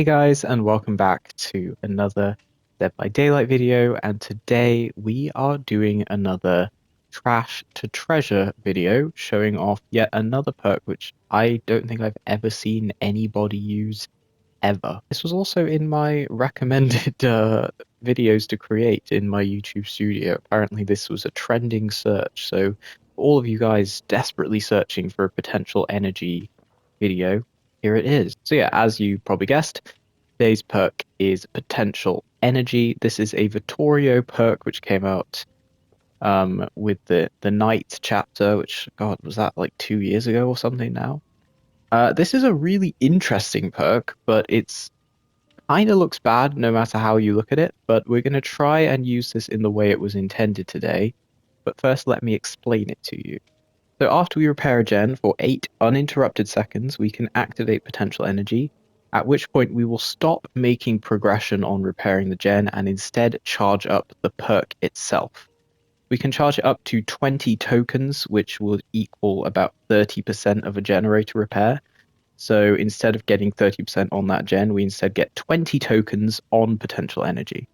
Hey guys, and welcome back to another Dead by Daylight video, and today we are doing another trash to treasure video showing off yet another perk which I don't think I've ever seen anybody use ever. This was also in my recommended videos to create in my YouTube studio. Apparently this was a trending search, so all of you guys desperately searching for a potential energy video, here it is. So yeah, as you probably guessed, today's perk is Potential Energy. This is a Vittorio perk which came out with the Night chapter, which, God, was that like 2 years ago or something now? This is a really interesting perk, but it's kind of looks bad no matter how you look at it, but we're going to try and use this in the way it was intended today. But first, let me explain it to you. So after we repair a gen for 8 uninterrupted seconds, we can activate Potential Energy, at which point we will stop making progression on repairing the gen and instead charge up the perk itself. We can charge it up to 20 tokens, which will equal about 30% of a generator repair. So instead of getting 30% on that gen, we instead get 20 tokens on Potential Energy.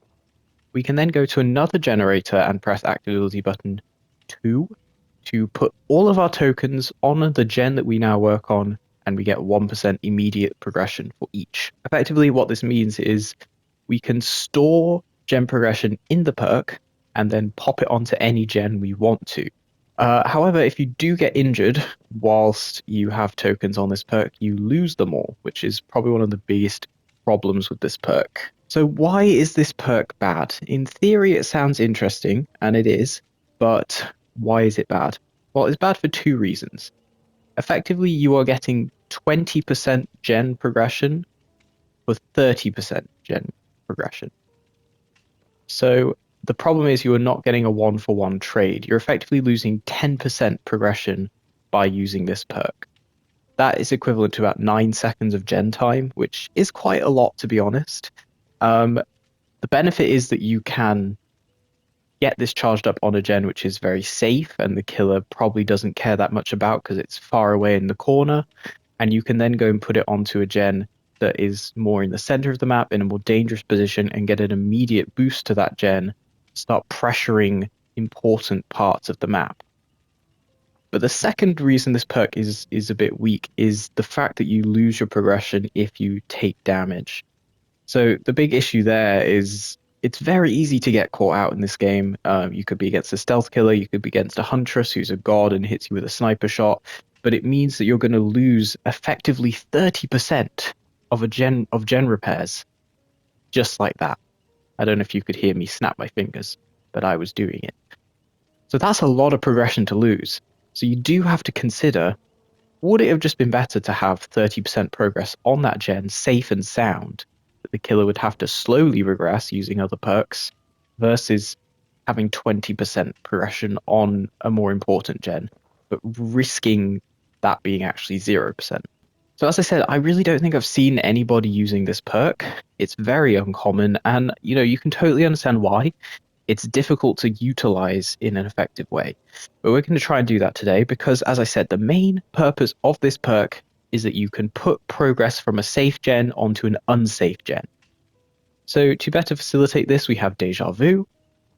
We can then go to another generator and press Active Ability button 2 to put all of our tokens on the gen that we now work on, and we get 1% immediate progression for each. Effectively, what this means is we can store gen progression in the perk and then pop it onto any gen we want to. However, if you do get injured whilst you have tokens on this perk, you lose them all, which is probably one of the biggest problems with this perk. So why is this perk bad? In theory, it sounds interesting, and it is, but why is it bad? Well, it's bad for two reasons. Effectively, you are getting 20% gen progression for 30% gen progression. So the problem is you are not getting a 1-for-1 trade. You're effectively losing 10% progression by using this perk. That is equivalent to about 9 seconds of gen time, which is quite a lot, to be honest. The benefit is that you can get this charged up on a gen which is very safe and the killer probably doesn't care that much about because it's far away in the corner, and you can then go and put it onto a gen that is more in the center of the map in a more dangerous position and get an immediate boost to that gen, start pressuring important parts of the map. But the second reason this perk is a bit weak is the fact that you lose your progression if you take damage. So the big issue there is it's very easy to get caught out in this game. You could be against a stealth killer, you could be against a huntress who's a god and hits you with a sniper shot, but it means that you're going to lose effectively 30% of gen repairs, just like that. I don't know if you could hear me snap my fingers, but I was doing it. So that's a lot of progression to lose. So you do have to consider, would it have just been better to have 30% progress on that gen, safe and sound, that the killer would have to slowly regress using other perks, versus having 20% progression on a more important gen, but risking that being actually 0%. So as I said, I really don't think I've seen anybody using this perk. It's very uncommon, and you can totally understand why. It's difficult to utilize in an effective way. But we're going to try and do that today because, as I said, the main purpose of this perk is that you can put progress from a safe gen onto an unsafe gen. So to better facilitate this, we have Deja Vu.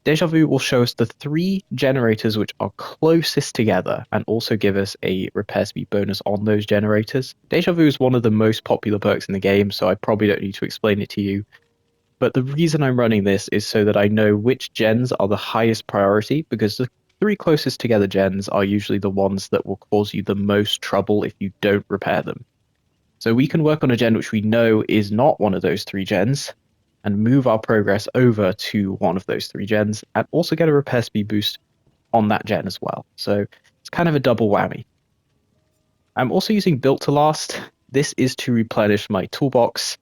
Deja Vu will show us the 3 generators which are closest together and also give us a repair speed bonus on those generators. Deja Vu is one of the most popular perks in the game, so I probably don't need to explain it to you. But the reason I'm running this is so that I know which gens are the highest priority, because the 3 closest together gens are usually the ones that will cause you the most trouble if you don't repair them. So we can work on a gen which we know is not one of those 3 gens, and move our progress over to one of those 3 gens, and also get a repair speed boost on that gen as well. So it's kind of a double whammy. I'm also using Built to Last. This is to replenish my toolbox.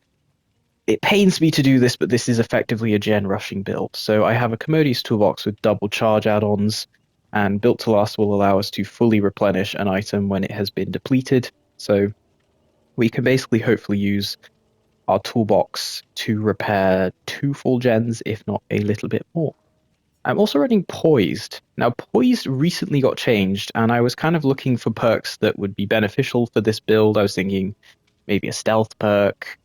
It pains me to do this, but this is effectively a gen rushing build. So I have a Commodious toolbox with double charge add-ons, and Built to Last will allow us to fully replenish an item when it has been depleted. So we can basically hopefully use our toolbox to repair 2 full gens, if not a little bit more. I'm also running Poised. Now, Poised recently got changed, and I was kind of looking for perks that would be beneficial for this build. I was thinking maybe a stealth perk,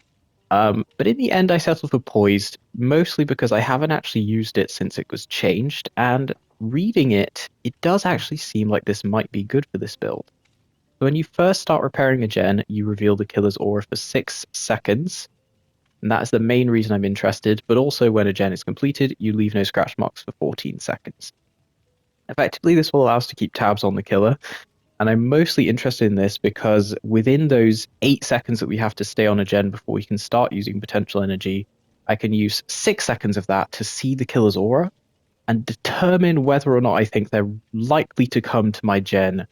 But in the end, I settled for poised, mostly because I haven't actually used it since it was changed, and reading it, it does actually seem like this might be good for this build. So when you first start repairing a gen, you reveal the killer's aura for 6 seconds, and that is the main reason I'm interested, but also when a gen is completed, you leave no scratch marks for 14 seconds. Effectively, this will allow us to keep tabs on the killer, and I'm mostly interested in this because within those 8 seconds that we have to stay on a gen before we can start using potential energy, I can use 6 seconds of that to see the killer's aura and determine whether or not I think they're likely to come to my gen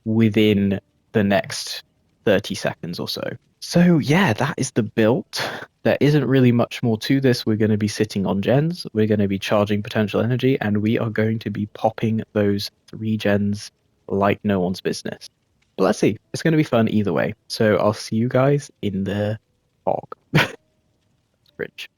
within the next 30 seconds or so. So yeah, that is the build. There isn't really much more to this. We're going to be sitting on gens, we're going to be charging potential energy, and we are going to be popping those 3 gens like no one's business. But let's see. It's going to be fun either way. So I'll see you guys in the fog. Cringe.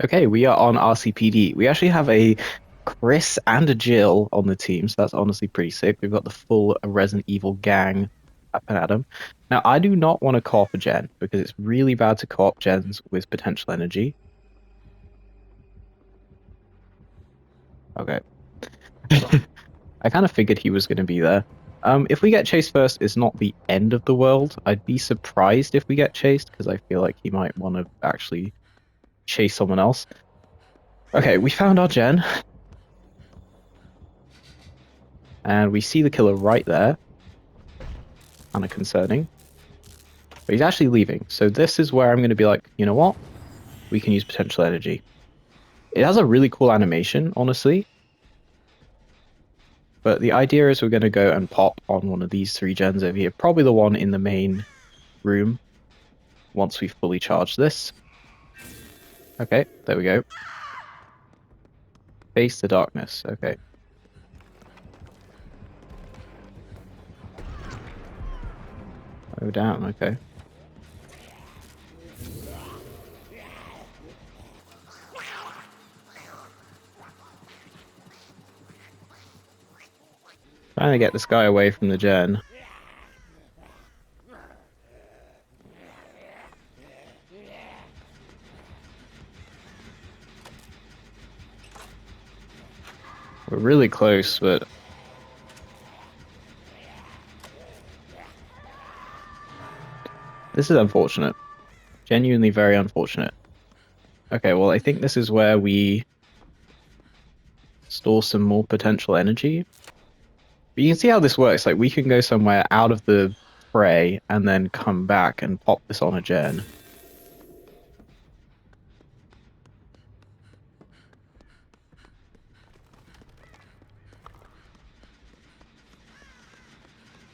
Okay, we are on RCPD. We actually have a Chris and a Jill on the team, so that's honestly pretty sick. We've got the full Resident Evil gang up and Adam. Now, I do not want to co-op a gen because it's really bad to co-op gens with potential energy. Okay. I kind of figured he was going to be there. If we get chased first, it's not the end of the world. I'd be surprised if we get chased because I feel like he might want to actually chase someone else. Okay, we found our gen. And we see the killer right there. Kind of concerning. But he's actually leaving. So this is where I'm going to be like, you know what? We can use potential energy. It has a really cool animation, honestly. But the idea is we're going to go and pop on one of these 3 gens over here. Probably the one in the main room. Once we fully charge this. Okay, there we go. Face the darkness. Okay. Oh, damn. Okay. Trying to get this guy away from the gen. We're really close, but this is unfortunate. Genuinely very unfortunate. Okay, well, I think this is where we store some more potential energy. But you can see how this works. Like, we can go somewhere out of the fray and then come back and pop this on a gen.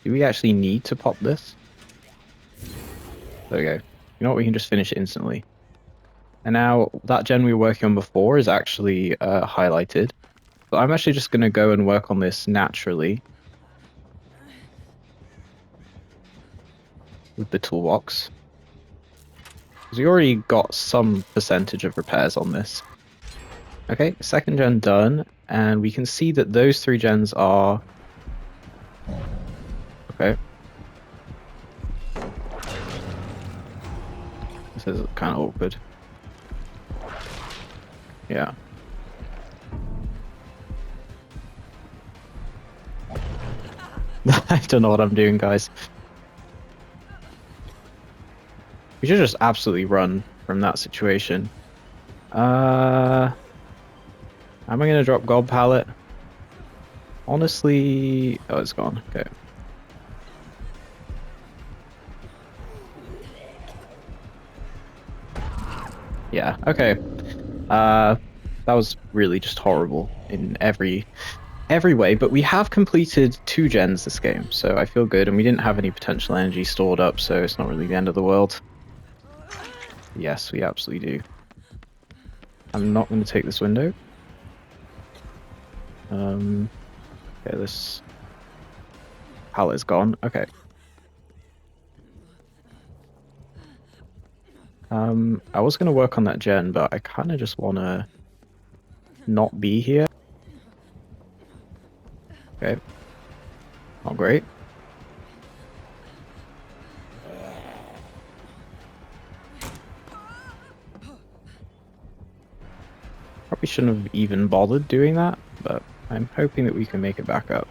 Do we actually need to pop this? There we go. You know what? We can just finish it instantly. And now that gen we were working on before is actually highlighted. But I'm actually just going to go and work on this naturally with the toolbox. Because we already got some percentage of repairs on this. Okay, 2nd gen done. And we can see that those 3 gens are... Okay. This is kind of awkward. Yeah. I don't know what I'm doing, guys. We should just absolutely run from that situation. Am I gonna drop gold pallet? Honestly... Oh, it's gone. Okay. Yeah, okay. That was really just horrible in every way, but we have completed 2 gens this game, so I feel good, and we didn't have any potential energy stored up, so it's not really the end of the world. Yes, we absolutely do. I'm not going to take this window. Okay, this pallet's gone. Okay. I was going to work on that gen, but I kind of just want to not be here. Okay. Not great. Probably shouldn't have even bothered doing that, but I'm hoping that we can make it back up.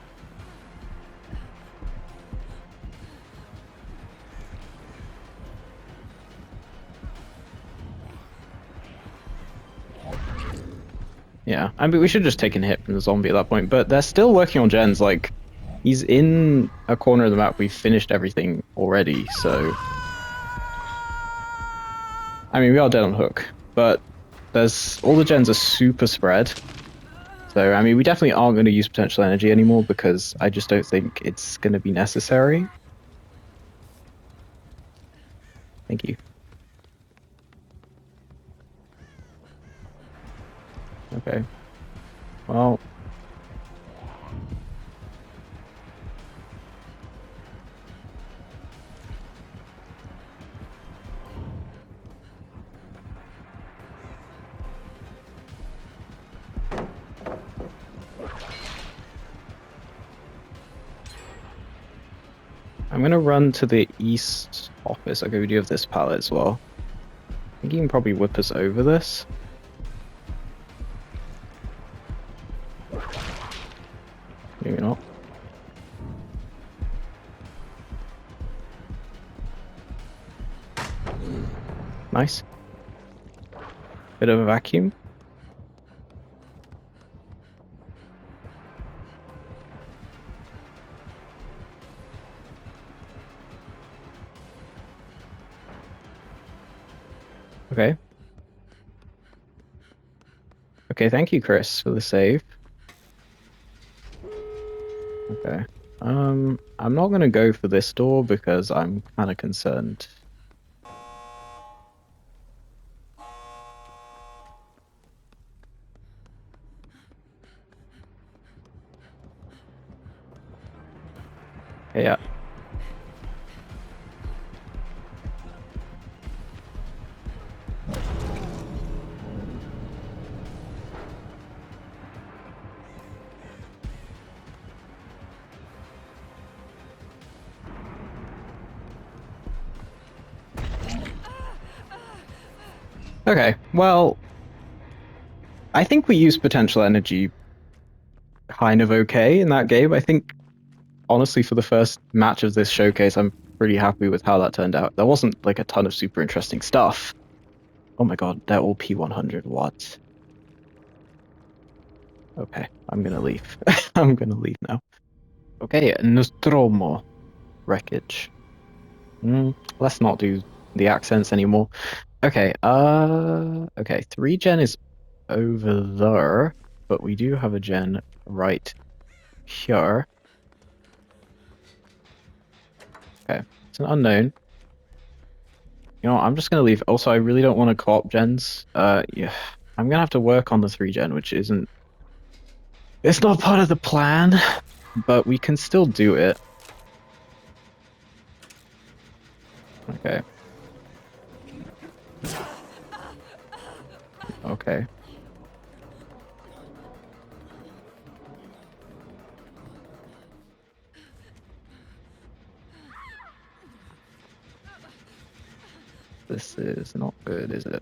Yeah, I mean, we should have just taken a hit from the zombie at that point, but they're still working on gens. Like, he's in a corner of the map. We've finished everything already, so... I mean, we are dead on hook, but there's... all the gens are super spread. So, I mean, we definitely aren't going to use potential energy anymore because I just don't think it's going to be necessary. Thank you. Okay. Well... I'm gonna run to the east office. I'll go do have this pallet as well. I think he can probably whip us over this. Maybe not. Nice. Bit of a vacuum. Okay. Okay, thank you, Chris, for the save. Okay. I'm not gonna go for this door because I'm kind of concerned. Yeah. Okay, well, I think we used potential energy kind of okay in that game. I think, honestly, for the first match of this showcase, I'm pretty happy with how that turned out. There wasn't like a ton of super interesting stuff. Oh my god, they're all P100. What? Okay, I'm gonna leave. I'm gonna leave now. Okay, Nostromo. Wreckage. Let's not do the accents anymore. Okay, okay, 3 gen is over there, but we do have a gen right here. Okay, it's an unknown. You know what, I'm just gonna leave. Also, I really don't want to co-op gens. Yeah, I'm gonna have to work on the 3 gen, which isn't... It's not part of the plan, but we can still do it. Okay. Okay. This is not good, is it?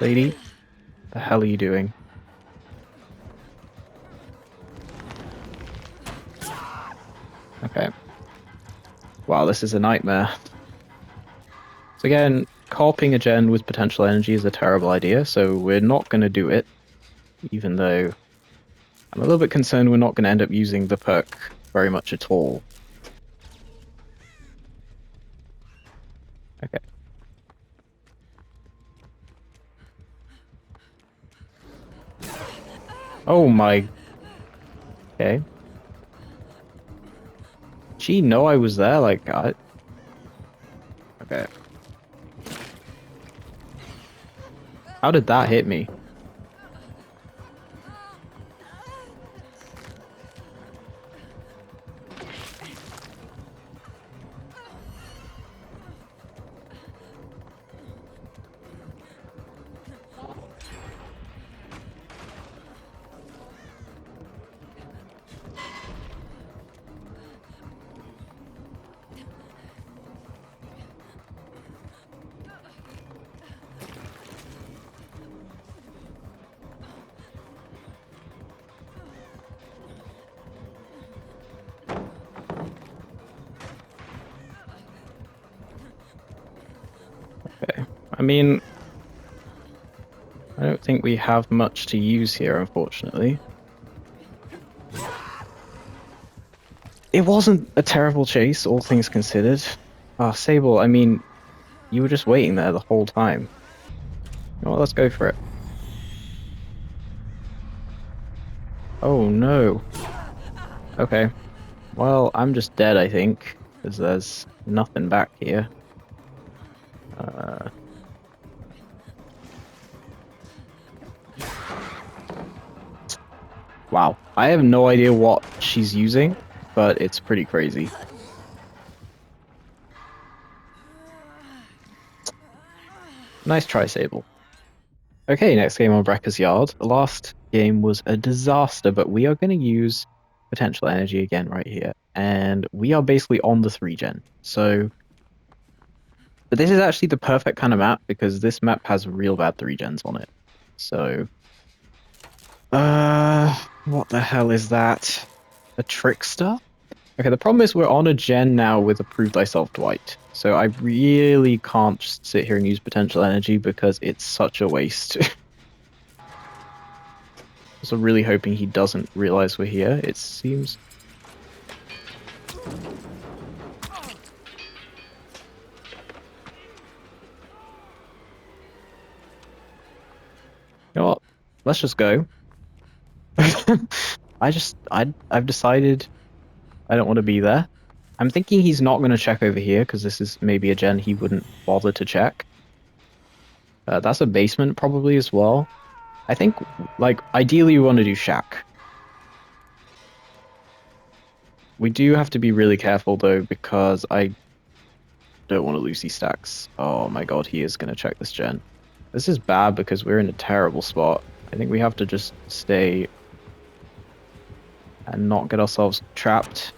Lady, the hell are you doing? Okay. Wow, this is a nightmare. So again, copying a gen with potential energy is a terrible idea, so we're not going to do it, even though I'm a little bit concerned we're not going to end up using the perk very much at all. Okay. Oh my... Okay. She know I was there? Like, Okay. How did that hit me? I mean, I don't think we have much to use here, unfortunately. It wasn't a terrible chase, all things considered. Sable, I mean, you were just waiting there the whole time. You know what, let's go for it. Oh no. Okay. Well, I'm just dead, I think, because there's nothing back here. Wow. I have no idea what she's using, but it's pretty crazy. Nice try, Sable. Okay, next game on Brecker's Yard. The last game was a disaster, but we are going to use potential energy again right here. And we are basically on the 3-gen. So, but this is actually the perfect kind of map because this map has real bad 3-gens on it. So, what the hell is that? A trickster? Okay, the problem is we're on a gen now with a Prove Thyself Dwight. So I really can't just sit here and use potential energy because it's such a waste. So really hoping he doesn't realize we're here. It seems... You know what? Let's just go. I've decided I don't want to be there. I'm thinking he's not going to check over here because this is maybe a gen he wouldn't bother to check. That's a basement probably as well. I think, like, ideally we want to do shack. We do have to be really careful though because I don't want to lose these stacks. Oh my god, he is going to check this gen. This is bad because we're in a terrible spot. I think we have to just stay and not get ourselves trapped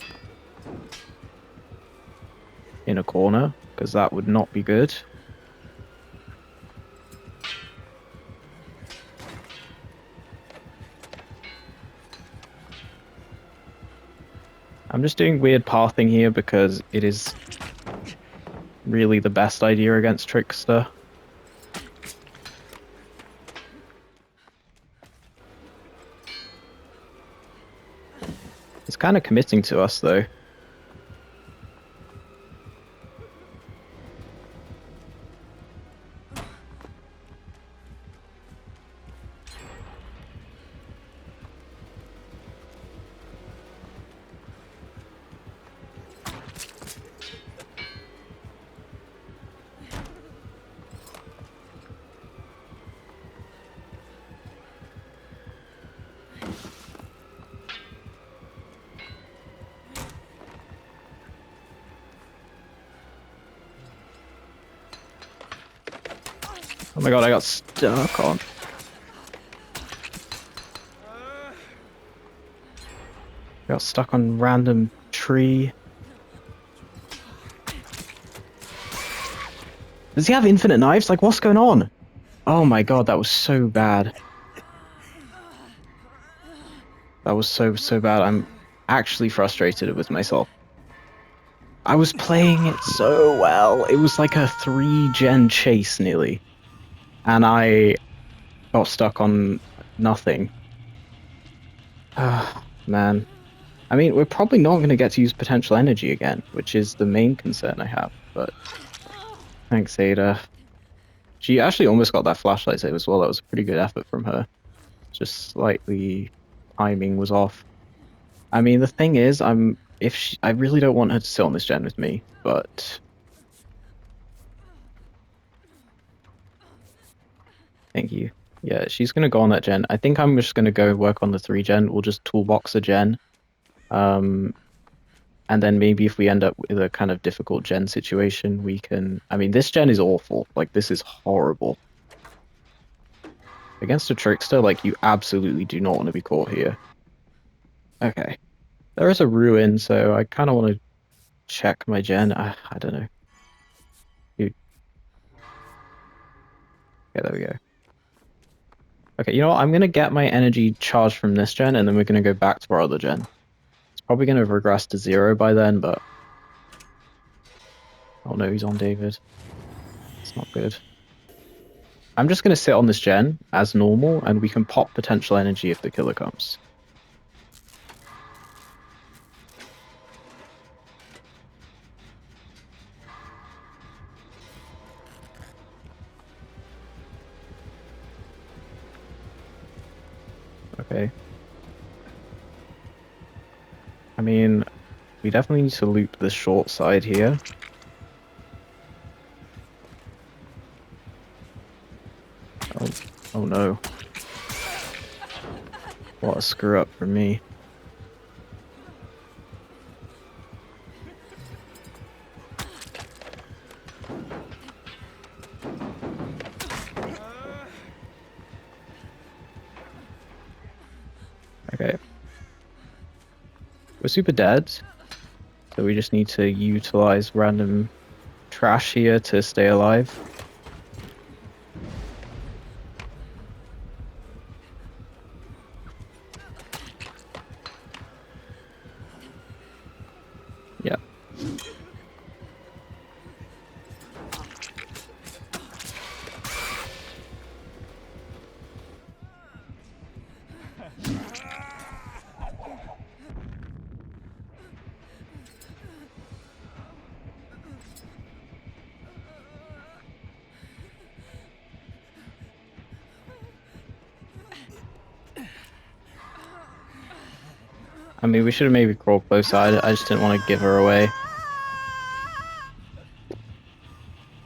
in a corner because that would not be good. I'm just doing weird pathing here because it is really the best idea against Trickster. It's kind of committing to us though. Oh my god, I got stuck on. Got stuck on random tree. Does he have infinite knives? Like, what's going on? Oh my god, that was so bad. That was so bad. I'm actually frustrated with myself. I was playing it so well. It was like a 3-gen chase nearly. And I got stuck on nothing. Ah, man. I mean, we're probably not going to get to use potential energy again, which is the main concern I have, but thanks, Ada. She actually almost got that flashlight save as well. That was a pretty good effort from her. Just slightly timing was off. I mean, the thing is, I really don't want her to sit on this gen with me, but thank you. Yeah, she's gonna go on that gen. I think I'm just gonna go work on the 3-gen. We'll just toolbox a gen. And then maybe if we end up with a kind of difficult gen situation, we can... I mean, this gen is awful. Like, this is horrible. Against a trickster, like, you absolutely do not want to be caught here. Okay. There is a ruin, so I kind of want to check my gen. I don't know. Dude. Okay, there we go. Okay, you know what? I'm going to get my energy charged from this gen, and then we're going to go back to our other gen. It's probably going to regress to 0 by then, but... Oh no, he's on David. It's not good. I'm just going to sit on this gen as normal, and we can pop potential energy if the killer comes. Okay. I mean, we definitely need to loot the short side here. Oh no. What a screw up for me. Okay. We're super dead, so we just need to utilize random trash here to stay alive. Yeah. I mean, we should have maybe crawled closer. I just didn't want to give her away.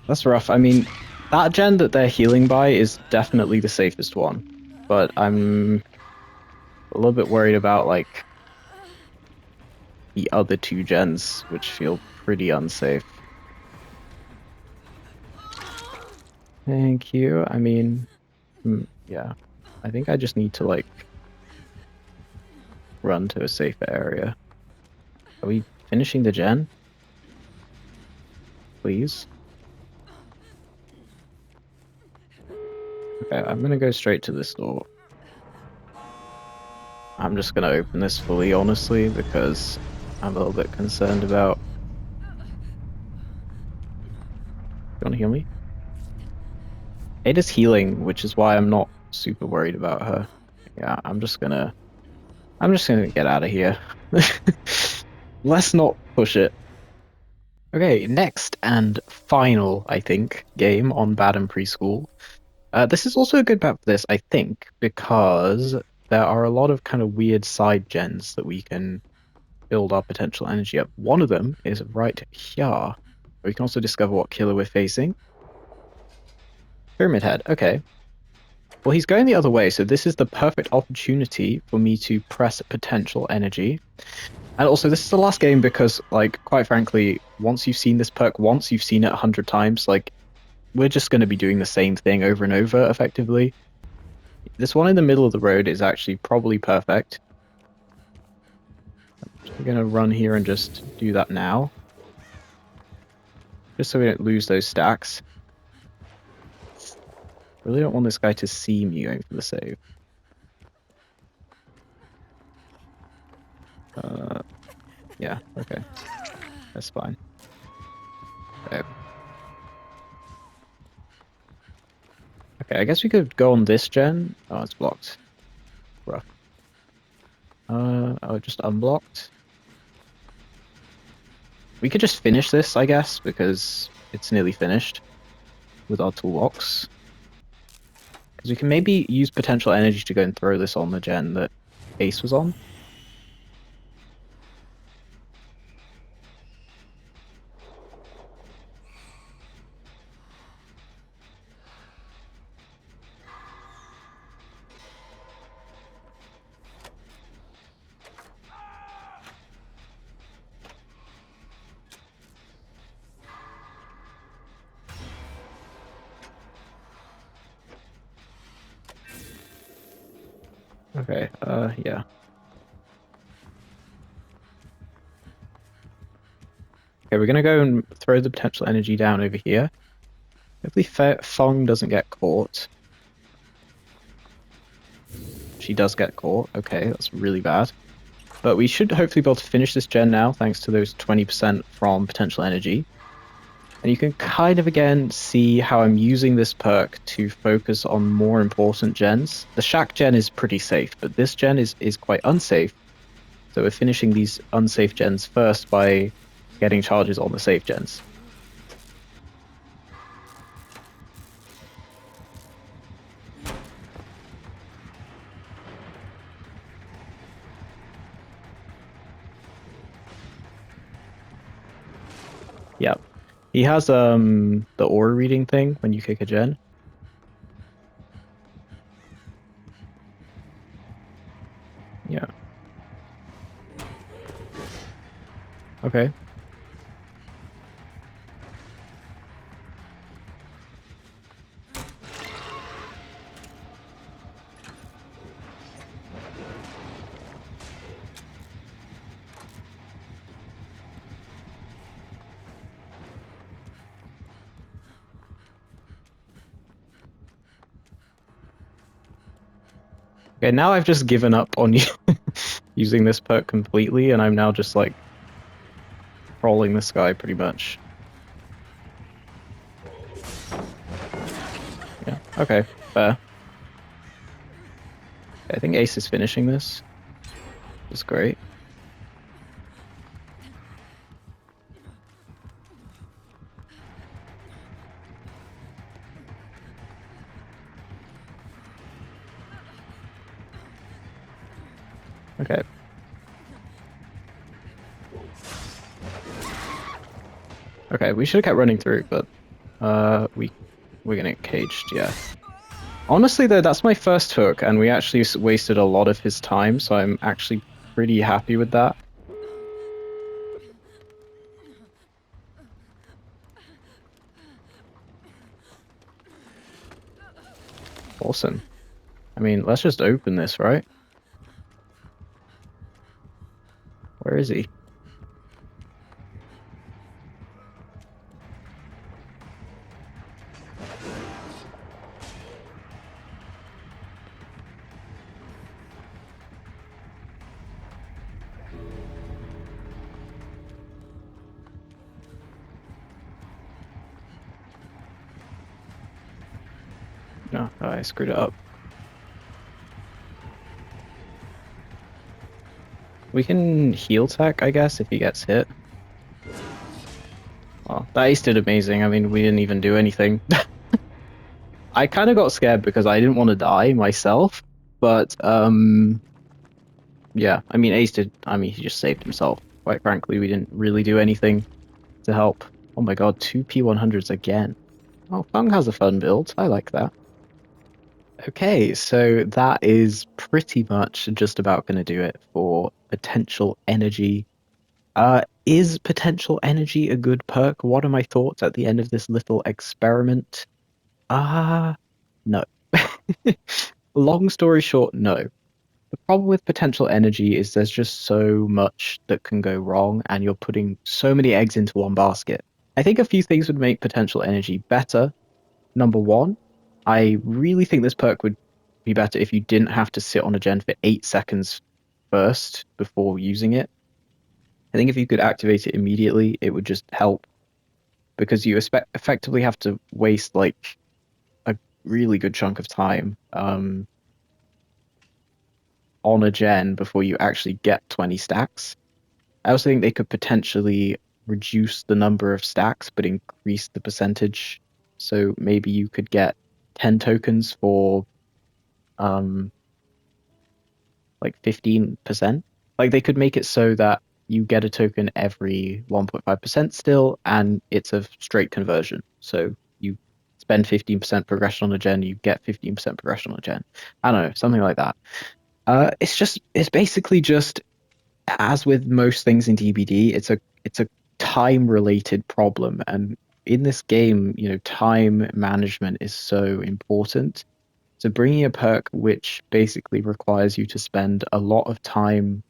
That's rough. I mean, that gen that they're healing by is definitely the safest one. But I'm a little bit worried about, like, the other two gens, which feel pretty unsafe. Thank you. I mean, yeah. I think I just need to, like, run to a safer area. Are we finishing the gen? Please? Okay, I'm gonna go straight to this door. I'm just gonna open this fully, honestly, because I'm a little bit concerned about... You wanna heal me? Ada's healing, which is why I'm not super worried about her. Yeah, I'm just gonna get out of here. Let's not push it. Okay, next and final, I think, game on Badham Preschool. This is also a good map for this, I think, because there are a lot of kind of weird side gens that we can build our potential energy up. One of them is right here. We can also discover what killer we're facing. Pyramid Head, okay. Well, he's going the other way, so this is the perfect opportunity for me to press potential energy. And also, this is the last game because, like, quite frankly, once you've seen this perk once, you've seen it 100 times, like, we're just going to be doing the same thing over and over, effectively. This one in the middle of the road is actually probably perfect. We're going to run here and just do that now. Just so we don't lose those stacks. Really don't want this guy to see me going for the save. Yeah, okay. That's fine. Okay. Okay, I guess we could go on this gen. Oh, it's blocked. Rough. Oh, just unblocked. We could just finish this, I guess, because it's nearly finished with our toolbox. Because we can maybe use potential energy to go and throw this on the gen that Ace was on. Okay, yeah. Okay, we're gonna go and throw the potential energy down over here. Hopefully Fong doesn't get caught. She does get caught. Okay, that's really bad. But we should hopefully be able to finish this gen now, thanks to those 20% from potential energy. And you can kind of again see how I'm using this perk to focus on more important gens. The Shack gen is pretty safe, but this gen is quite unsafe. So we're finishing these unsafe gens first by getting charges on the safe gens. Yeah. He has the aura reading thing when you kick a gen. Yeah. Okay. Okay, now I've just given up on using this perk completely, and I'm now just like trolling this guy pretty much. Yeah, okay, fair. I think Ace is finishing this. It's great. Okay. Okay, we should have kept running through, but we're gonna get caged, yeah. Honestly though, that's my first hook, and we actually wasted a lot of his time, so I'm actually pretty happy with that. Awesome. I mean, let's just open this, right? Where is he? No, I screwed it up. We can heal tech, I guess, if he gets hit. Oh, that ace did amazing. I mean, we didn't even do anything. I kind of got scared because I didn't want to die myself, but yeah, I mean, Ace did. I mean, he just saved himself. Quite frankly, we didn't really do anything to help. Oh my god, two P100s again. Oh, Fung has a fun build. I like that. Okay, so that is pretty much just about going to do it for potential energy. Is potential energy a good perk? What are my thoughts at the end of this little experiment? No. Long story short, no. The problem with potential energy is there's just so much that can go wrong, and you're putting so many eggs into one basket. I think a few things would make potential energy better. Number one, I really think this perk would be better if you didn't have to sit on a gen for 8 seconds first before using it. I think if you could activate it immediately, it would just help because you effectively have to waste like a really good chunk of time on a gen before you actually get 20 stacks. I also think they could potentially reduce the number of stacks but increase the percentage. So maybe you could get 10 tokens for like 15%. Like they could make it so that you get a token every 1.5% still, and it's a straight conversion. So you spend 15% progression on a gen, you get 15% progression on a gen. I don't know, something like that. It's basically just as with most things in DBD, it's a time related problem, and in this game, time management is so important. So bringing a perk which basically requires you to spend a lot of time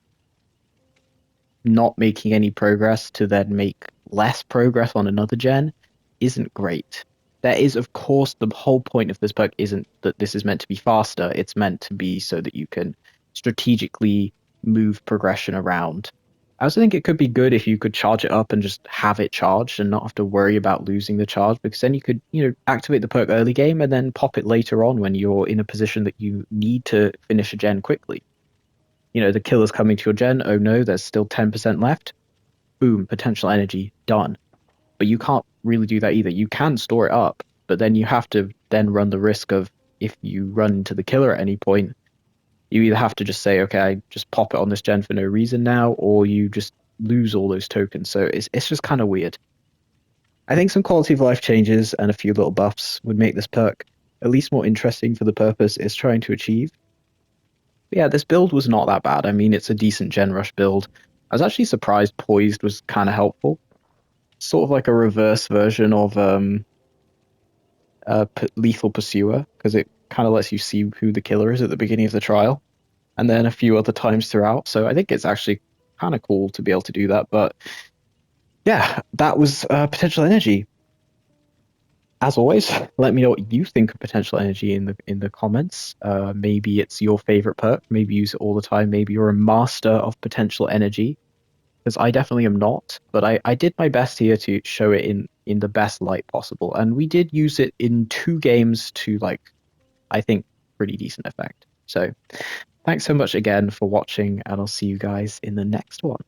not making any progress to then make less progress on another gen isn't great. There is, of course, the whole point of this perk isn't that this is meant to be faster. It's meant to be so that you can strategically move progression around. I also think it could be good if you could charge it up and just have it charged and not have to worry about losing the charge, because then you could, activate the perk early game and then pop it later on when you're in a position that you need to finish a gen quickly. The killer's coming to your gen. Oh no, there's still 10% left. Boom, potential energy, done. But you can't really do that either. You can store it up, but then you have to then run the risk of, if you run into the killer at any point, you either have to just say, okay, I just pop it on this gen for no reason now, or you just lose all those tokens. So it's just kind of weird. I think some quality of life changes and a few little buffs would make this perk at least more interesting for the purpose it's trying to achieve. But yeah, this build was not that bad. I mean, it's a decent gen rush build. I was actually surprised poised was kind of helpful. Sort of like a reverse version of lethal pursuer, because it kind of lets you see who the killer is at the beginning of the trial, and then a few other times throughout. So I think it's actually kind of cool to be able to do that. But yeah, that was potential energy. As always, let me know what you think of potential energy in the comments. Maybe it's your favorite perk. Maybe you use it all the time. Maybe you're a master of potential energy, because I definitely am not. But I did my best here to show it in the best light possible, and we did use it in 2 games to, like, I think, pretty decent effect. So thanks so much again for watching, and I'll see you guys in the next one.